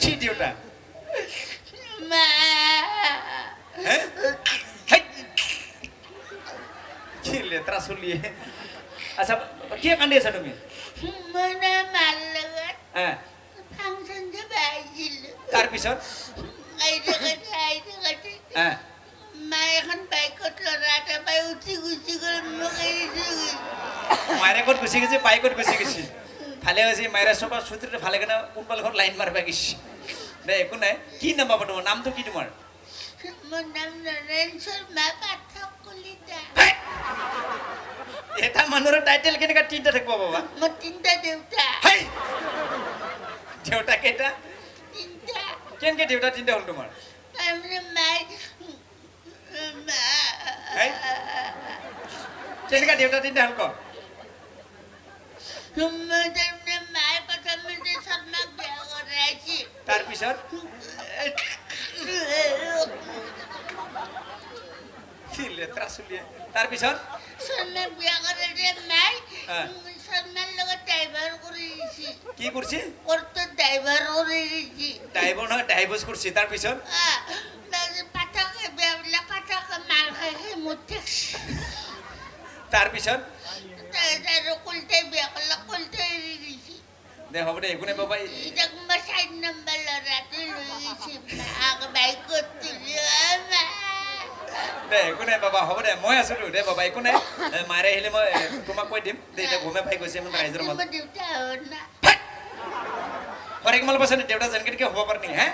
কি দেউতা মা হ্যাঁ কি লেত্ৰা চলিয়ে আচ্ছা কি কান্দি আছা তুমি মানে মাৰ লগত হ্যাঁ ফাংচন যাব আহিছিলোঁ তাৰপিছত আইতে হ্যাঁ মায়ে এখন বাইকত ল'ৰা এটা পাই উঠি গুচি গ'ল মোক এৰি থৈ গ'ল মায়েৰে ক'ত গুচি গৈছে বাইকত গুচি গৈছে ভালে হৈছে মায়েৰে চব চুটিতে ভালে কেনে কোনবাল ঘৰত লাইন মাৰিবা গৈছে দে একো নাই কি নাম পাব তোমাৰ নামটো কি তোমাৰ মোৰ নাম নৰেন শৰ্মা পাঠক কলিতা এটা মানুহৰ টাইটেল কেনেকা তিনটা থাকিব বাবা মোৰ তিনিটা দেউতা হাই দেউতা কেইটা তিনিটা কেনেকে দেউতা তিনটা হ'ল তোমাৰ তাৰমানে মায়ে হাই কেনেকা দেউতা তিনটা হ'ল ক তাৰমানে মায়ে প্ৰথমতে শৰ্মাক বিয়া কৰাইছিল তাৰপিছত কি লেত্ৰা চলিয়ে তাৰপিছত শৰ্মাক বিয়া কৰাইছে মায়ে হ্যাঁ। শৰ্মাৰ লগত ড্ৰাইভাৰ কৰি দিছিল কি কৰিছে কোৰ্টত ড্ৰাইভাৰ কৰি দিছিল ডাইভৰ নহয় ডাইভৰ্চ কৰিছে তাৰপিছত তাৰপিছত পাঠকে বিয়াবিলাক পাঠকে মাৰ খাই খাই মুঠে তাৰপিছত আৰু কলিতাই বিয়া কৰিলে কলিতাই এৰি দিছিল দে হ'ব দে একো নাই বাবা এতিয়া কোনোবা 4 নম্বৰ ল'ৰাটো লৈ গৈছে মাক বাইকত তুলি মা দে একো নাই বাবা হ'ব দে মই আছোতো দে বাবা একো নাই মাৰে আহিলে মই তোমাক কৈ দিম দে এতিয়া ঘুমে পাই গৈছে মোৰ ৰাইজৰ মাজত দেউতা হ'ল না হৰেক মাল পাছে দেউতা যেনেকে হ'ব পাৰে নি হে